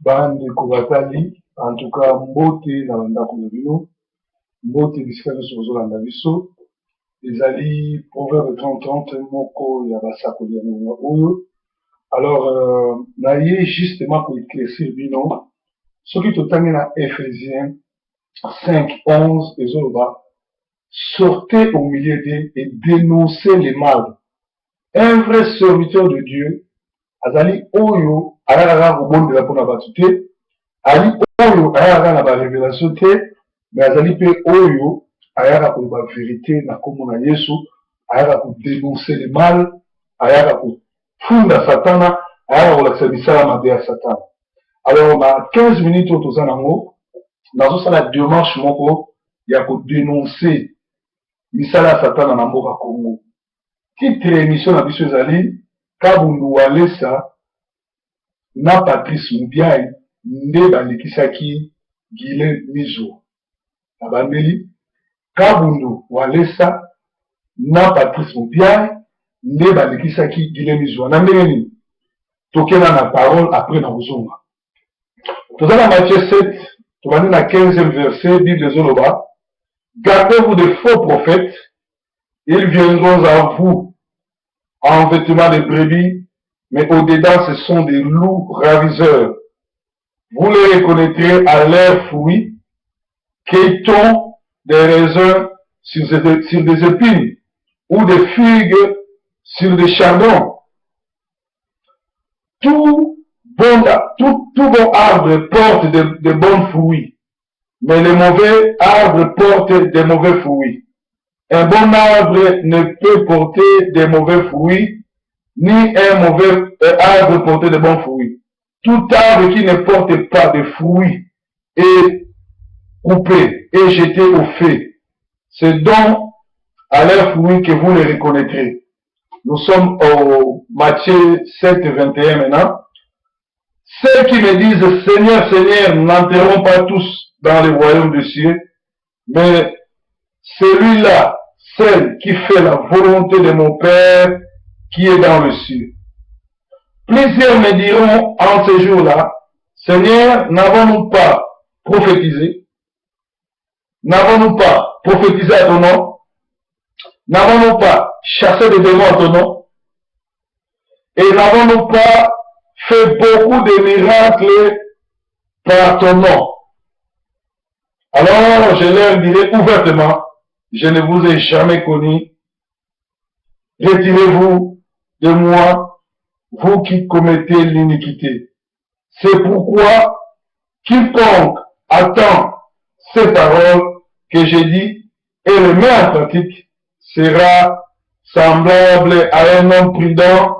Bande Kobatali, en tout cas, Mbote, Nalanda Koubino, Mbote, Biscale Sozolanda Biso, les alliés, Proverbe 30-30, Moko, Yabasa Kodiano, Oyo. Alors, naïe justement pour éclaircir Bino, ce qui est dans Ephésiens 5-11 et Zoloba, sortez au milieu d'eux et dénoncez les mal. Un vrai serviteur de Dieu, Azali Oyo, Ayara Robon de la Ponabatute, Ali Oyo, Ayara na ba révélation te, mais Azali Pe Oyo, Ayara pour la vérité, na Komona Yesu, Ayara pour dénoncer les mal, Ayara pour funda Satana, Ayara pour l'accès à Mabea Satan. Alors, on a 15 minutes au Tozanamo, dans la démarche, moko, il y a pour dénoncer Misala Satan en Amboka Congo. Titre émission na biso ezali Kabundu Walesa na Patrice Moubiaï nde balekisaki Gile Mizo. Abandeli Kabundu Walesa na Patrice Moubiaï nde balekisaki Gile Mizo. Na ndenge nini tokena na parole après na ozonga. Tozala Matthieu 7, tobandi na 15e verset, Bible ezoloba, gardez-vous de faux prophètes. Ils viendront à vous en vêtements de brebis, mais au-dedans, ce sont des loups ravisseurs. Vous les reconnaîtrez à leurs fruits, cueille-t-on des raisins sur des épines, ou des figues sur des chardons. Tout bon arbre porte de bons fruits, mais les mauvais arbres portent de mauvais fruits. Un bon arbre ne peut porter de mauvais fruits, ni un mauvais arbre porter de bons fruits. Tout arbre qui ne porte pas de fruits est coupé et jeté au feu. C'est donc à leurs fruits que vous les reconnaîtrez. Nous sommes au Matthieu 7, 21 maintenant. Ceux qui me disent Seigneur, Seigneur, n'entreront pas tous dans le royaume des cieux, mais celui-là, celle qui fait la volonté de mon Père qui est dans le ciel. Plusieurs me diront en ces jours-là, Seigneur, n'avons-nous pas prophétisé? N'avons-nous pas prophétisé à ton nom? N'avons-nous pas chassé des démons à ton nom? Et n'avons-nous pas fait beaucoup de miracles par ton nom? Alors je leur dirai ouvertement, je ne vous ai jamais connu. Retirez-vous de moi, vous qui commettez l'iniquité. C'est pourquoi quiconque attend ces paroles que j'ai dit et les met en pratique sera semblable à un homme prudent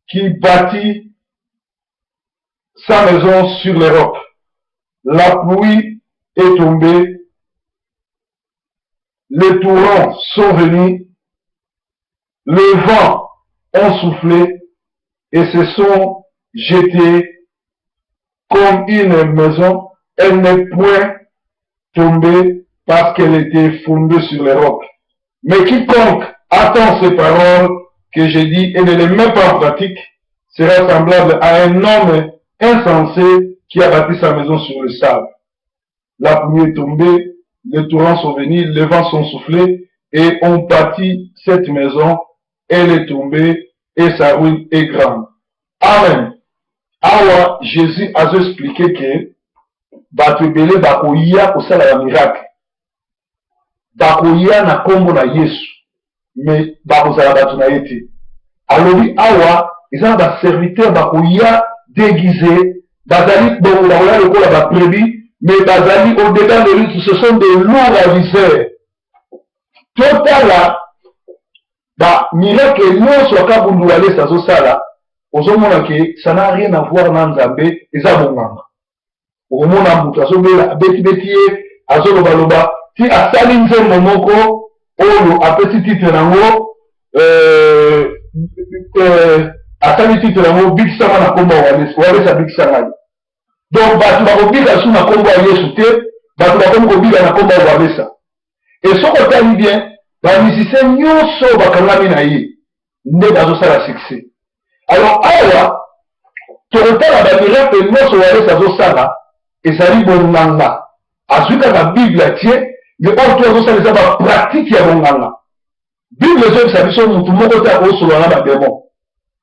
qui bâtit sa maison sur les rocs. La pluie est tombée, les torrents sont venus, les vents ont soufflé et se sont jetés comme une maison. Elle n'est point tombée parce qu'elle était fondée sur les rocs. Mais quiconque attend ces paroles que j'ai dit et ne les met pas en pratique sera semblable à un homme insensé qui a bâti sa maison sur le sable. La pluie est tombée, les torrents sont venus, les vents sont soufflés et ont bâti cette maison. Elle est tombée et sa ruine est grande. Amen. Alors, Jésus a expliqué que Batubele Bakoya au sala ya miracle. Bakoya na kombo na Yesu. Mais Bakozala batu na yete. Alors oui, awa, ils ont des serviteurs Bakoya déguisés. Bazali, bon, on a le la prébi. Mais Bazali, au-dedans de lui, ce sont des loups ravisseurs. Total, bah, miracle, nous, sur Kabundu Walesa, Zosala, ozomona ke, ça n'a rien à voir dans Nzambe, et ça, bon, ozomona mbuta, azobela, beti, azolobaloba, si asali nzembo moko, oyo, apesi titre nango, asali titre nango, bikisama na komba Walesa bikisama. Donc, batu bakobika sous na kombo ya Yesu te, batu bakobika na kombo ya Walesa. Et ce qu'on t'a dit bien, les musiciens nyonso bakangami na ye, nde bazosala succès. Alors awa, tokotala bamiracle nyonso walesa azosala ezali bonganga azwi kaka bible atie me oyo to azosala eza bapratike ya bonganga. Bible ezobisa biso mutu moko te akosolola na bademon.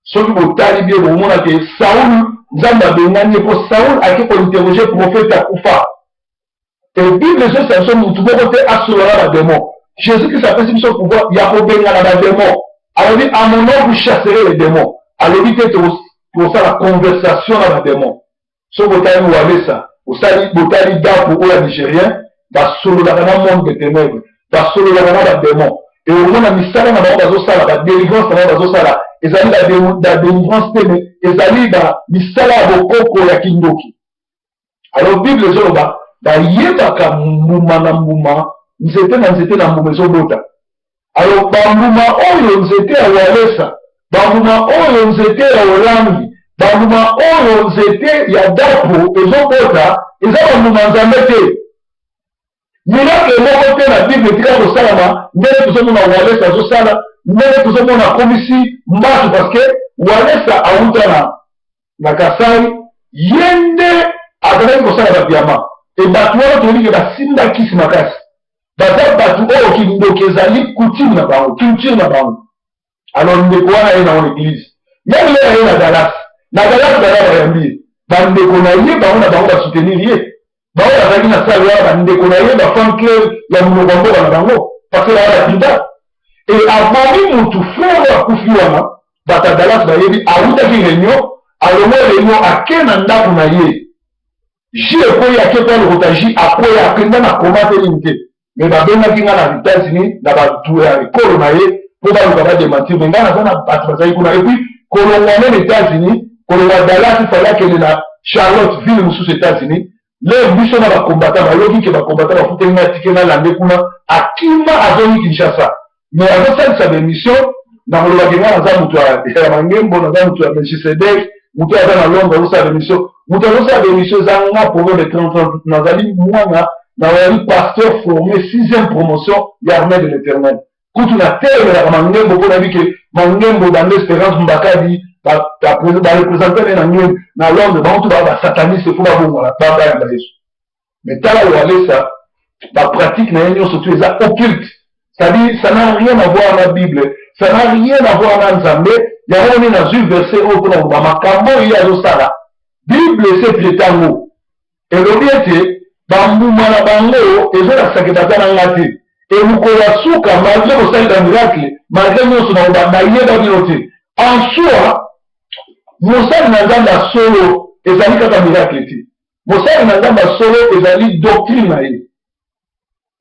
Soki botali bie bomona ke Saul nzambe abengani po Saul ake kointerroger prophète akufa. Et Bible ezobisa biso mutu moko te asolola na bademon. Jésus-Christ apesi biso pouvoir ya kobengana bademon. Alobi à mon nom vous chasserez les démons. Alobi te tosala conversation na bademon. So botali walesa botali dapo oyo ya nigérien basololaka na monde de ténèbres basololaka na bademon. Et au moins, misala na bango bazosala ba délivrance na bango bazosala ezali da délivrance te mais ezali ba misala ya bokoko ya kindoki. Alors Bible ezoloba bayebaka mbuma na mbuma nzete na mbuma ezobota. Alors bambuma oyo nzete ya walesa bambuma oyo nzete ya olambi bambuma oyo nzete ya dapo ezobota eza bambuma nzambe te. Miracle moko te na Bible tika kosalama ndenge tozomona walesa azosala ndenge tozomona komisi mbatu parce que walesa awuta na Kasai yende azalaki kosala babiama e bato wana toyebi ke basinda kisi makasi baza bato oyo kindoki ezali coutume na bango culture na bango. Alors ndeko wana ye na église même ye aye na Dallas bala bayambi bandeko na ye bango na bango basoutenir ye bango bazalaki na sala wana bandeko na ye bafan club ya monoko mboka na bango parce que baya bapinda et avant mutu frère akufi wana bata Dallas bayebi awutaki réunion alongo réunion ake na ndako na ye ji ekoyi ake mpo alokota ji akoyi akenda na koma te nini te mais babengaki nga na États-Unis na bato ya ekolo na ye mpo baluka badementir mais nga naza na bato bazali kuna epuis kolongwa meme États-Unis kolongwa Dallas ifali akende na Charlotte ville mosusu États-Unis le biso na bakombata baloki ke bakombata bafuteli nga tike nalande kuna akima azongi Kinshasa mais azosalisa bémission na kolobaki nga naza moto ya mangembo naza moto ya Melchisedek moto aza na Londres azosala bémission moto azosala bémission eza nga province de 30 ans nazali mwana nawali pasteur formé 6e promotion ya armée de l'éternel kutu na telemelaka mangembo mpo nayebi ke mangembo banda Espérance Mbakadi barepresente na ngembo na Londres bango to basataniste mpo babongwana bayamba Yesu. Mais tala walesa bapratique na ye nyonso to eza occulte. C'est-à-dire, ça n'a rien à voir avec la Bible, ça n'a rien à voir avec Nzambe. Il y a un verset où on a makambo il y a l'osala. Bible c'est prétango. Et le bien c'est bambu mana bango et je la sake batana ngati. Et vous koyasuka malgré au sein d'un miracle, malgré nous sommes dans la yéda biloté. En soi, Moussa Nzamba solo et zali kata miracle. Moussa Nzamba solo et zali doctrine na ye.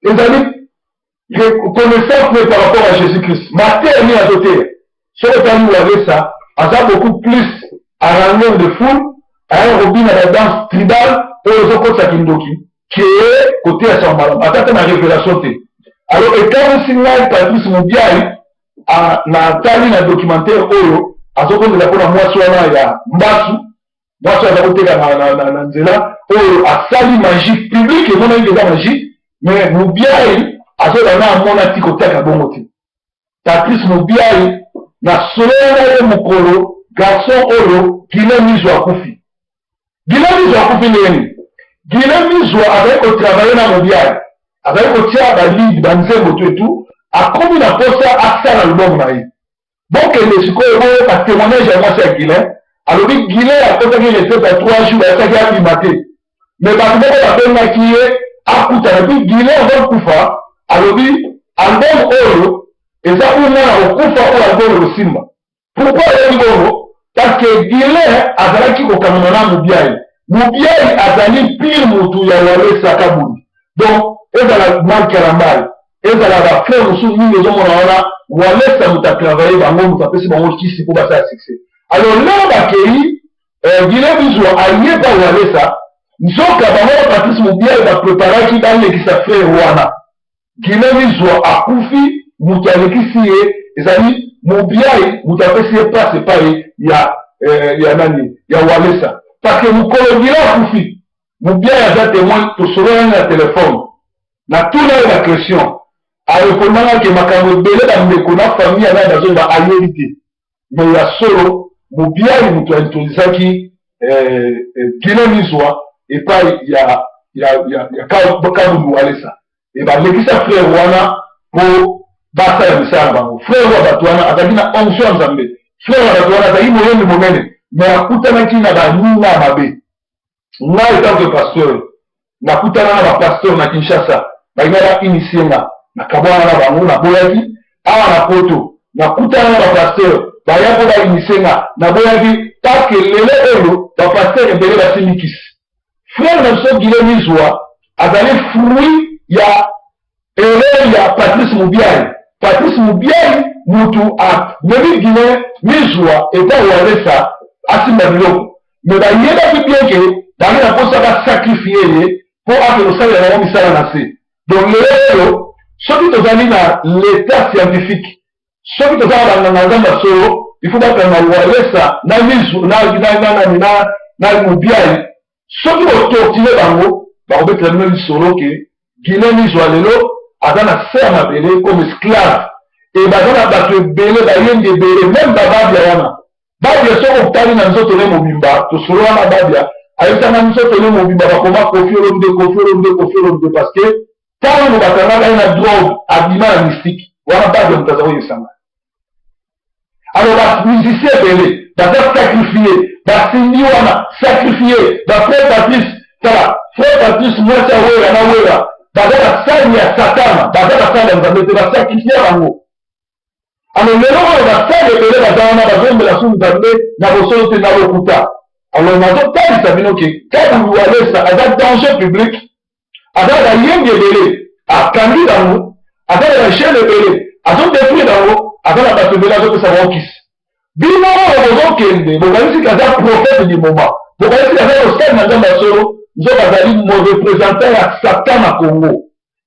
Et zali connaissance par rapport à Jésus-Christ. Matthieu mis à doter. Ce que tu as ça, a beaucoup plus à l'angle de foule, à un robin à la danse tribale, et aux autres Sakindoki, qui est côté à son malin. Attends ma révélation. Alors, et quand le signal Patrice Moubiaï, à la tali na documentaire Oyo, à ce qu'on a pour la moitié il y a Mbasu, Mbasu a voté dans Nzela, Oyo a sali magique public, et mon avis de magique, mais Moubiaï, azolana amona ti kotaka bongo te. Patrice Moubiaï na solera ye mokolo garçon oyo Guilé Mizwa akufi. Guilé Mizwa akufi nini? Guilé Mizwa azali kotravaille na Moubiaï. Azali kotia balide banzembo to et tout. Akomi na posa asala album na ye. Donc le sikoyo oyo ka témoignage ya mwasi ya Guilé. Alobi Guilé akotaki recette à 3 jours asaki abima te. Mais bato moko babengaki ye akuta na bi Guilé azokufa. Alobi album oyo eza una okufa oyo album osimba. Pourquoi il dit parce que Guilé azalaki kokamana na Moubiaï. Moubiaï azali pire mutu ya walesa kabuli. Donc ezala marque ya mbali. Ezala ba frère musu mingi ezomona wana walesa muta travailler bango muta pesi bango kisi pour basa succès. Alors là bakei Guilé Mizwa ayeba walesa nzoka bango Patrice Moubiaï ba préparaki balekisa frère wana. Guilé Mizwa akufi mutu alekisi ye ezali Moubiaï mutu apesi ye place epai ya nani ya walesa parce que mukolo Guilé akufi Moubiaï aza témoin tosololani na téléphone na tuna ye la question arekonanga ke makambo ebele bandeko na famille anaye bazoyeba ayebi te mais ya solo Moubiaï mutu aintrodisaki Guinée Miswa, et pas il y a Kabou Alessa. Et bah, l'église frère Wana pour battre le Sarbango. Frère Wabatouana, Adagina onction Zambé. Frère Wabatouana, Adagina moyen de momene. Mais à Koutanaki n'a pas Nina Mabé. Moi, étant que pasteur, na Koutana na pasteur na Kinshasa, na inala initié na Kabwana na Bango, na Boyaki, awa na Poto, na Koutana na pasteur, Bayako na initié na Boyaki, parce que lelo la pasteur est belé la Simikis. Frère Nelson Guilhem Mizwa, a donné fruit, il y a Patrice Moubiaï. Patrice Moubiaï, Moutou a mené Guilhem Mizwa, et pas Oualesa, à Simabilo. Mais il y a bien que, dans la poste à sacrifier pour avoir le salaire de la donc, ceux qui sont allés dans l'état scientifique, ceux qui sont allés dans la solo, il faut pas que ça, ceux qui ont torturé dans on peut le même solo que Guinée soit a dans la serre comme esclave. Et dans la bateau belé, même Babia, Babia sont obtenus dans les autres mobimba, tout solo à Babia. Avec ça, nous sommes mobimba, comment confier parce que quand nous avons la drogue, habillement mystique, on n'a pas de mutazawo yesama. Alors, la musicien belé, va sacrifier, va signer, sacrifier, va frère Patrice, ça, frère Patrice, moi, ça, ouais, va sacrifier à Satan, va sacrifier à l'amour. Alors, le nom on va faire les va de la source n'a reçu n'a l'okuta. Alors, on a pas dit ça, quand vous allez ça, avec danger public, avec la ligne de belé, à Camille dans nous, avec la chaîne de belé, à son détruit dans nous, avec la base de belé, avec sa roquisse. Bino, on va kende, vous voyez qu'il y a un prophète du moment. Vous voyez qu'il y a un stade dans la solo, nous avons représenté à Satan à Congo,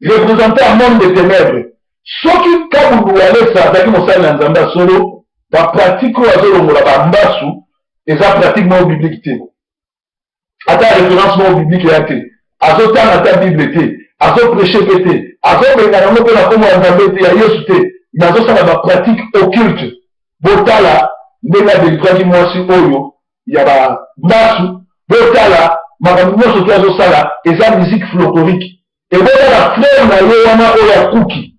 représenté à monde des ténèbres. Ce qui, quand vous allez ça, avec mon salle dans Zamba solo, va pratiquer à Zolo Moulaba et ça pratiquement biblique. À ta référence non biblique et athée. À ce temps, à ta Bible était. À ce prêcher était. À ce que la comme on a été à Yosuté. Mais à ce ça va pratique occulte. Botala, n'est-ce des trois mois si oyo. Il y a Masu. Botala, madame Mosso à Zosala, et sa musique folklorique. Et Botala, frère na Yowana Oya Kuki.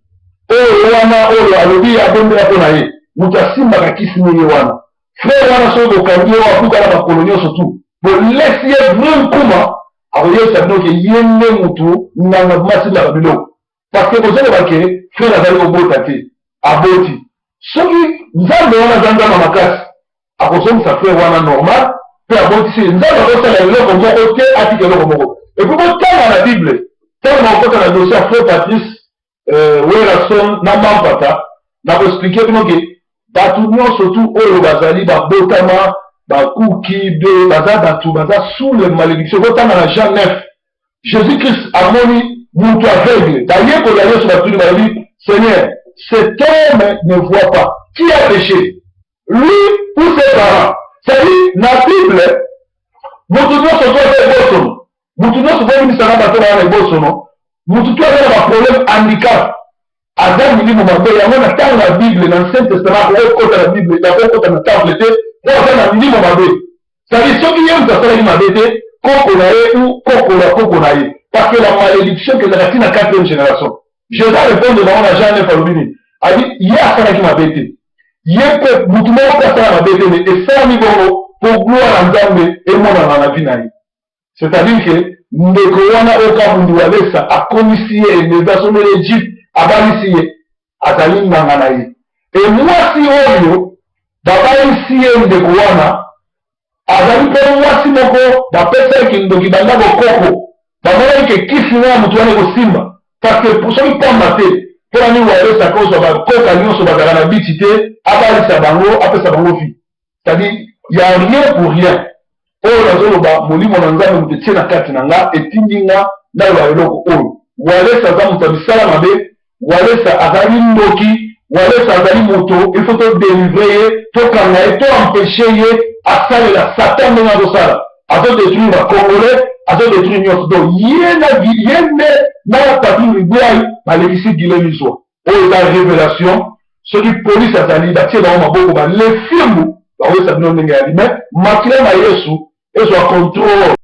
Oya Oya Alobi Abombe Aponaye. Mutasimba Kakisini Yowana. Frère wana so bokangi wa kuka na bakolonio surtout pour laisser vraiment comment aboye sabino ke yende mutu nanga masi la bilo parce que vous allez frère azali obota te aboti soki nzambe wana zanga makasi akosom sa frère wana normal pe aboti se nzambe akosala eloko moko te atiki eloko moko et puis botanga na bible tellement okota na dossier frère Patrice Werason na mampata na ko expliquer comment que batu surtout oyo bazali babotama bakuki de baza batu baza sous les malédictions botama na Jean 9 Jésus-Christ amoni mutu aveugle d'ailleurs pour aller sur la pluie de dit Seigneur cet homme ne voit pas qui a péché lui ou ses parents c'est-à-dire na Bible mutu surtout avec bosono mutu surtout ni sana bato na bosono mutu tu a un problème handicap Adam milimo mabe yango na tanga la Bible dans l'Ancien Testament ko kota la Bible d'abord kota na table te ko na milimo mabe ça dit ce qui est dans la mabe te koko na ye ou koko na ye parce que la malédiction que la tina 4e génération je vais répondre dans la Jean 9 alubini a dit il y a ça qui mabe te yé pe mutumo ka ça mabe te mais et ça ni bongo pour gloire en Nzambe et mona na vie na ye c'est-à-dire que ndeko wana okamundu walesa akomisi ye les nations de l'Égypte abalisi ye azali nganga na ye e mwasi oyo babalisi ye ndeko wana azali mpe mwasi moko bapesa ye kindoki banda bokoko bamonaki ke kisi wana motu wana ekosimba parce que soki pamba te mpona nini walesa kozwa bakoka nyonso bazala na biti te abalisa bango apesa bango vi c'est-à-dire y a rien pour rien oyo nazoloba molimo na nzambe moto etie na kati na nga etindi nga naloba eloko oyo walesa aza moto ya misala mabe walesa azali ndoki walesa azali moto il faut to délivrer ye tokanga ye to empêcher ye asalela satan ndenge azosala azodétruire bacongolais azodétruire nyonso donc ye nde na Patrice Ribuai balekisi Guilhem Mizwa oyo eza révélation soki polise azali batie bango maboko balefimbu bakoyesa bino ndenge ya lime makila na Yesu ezwa contrôle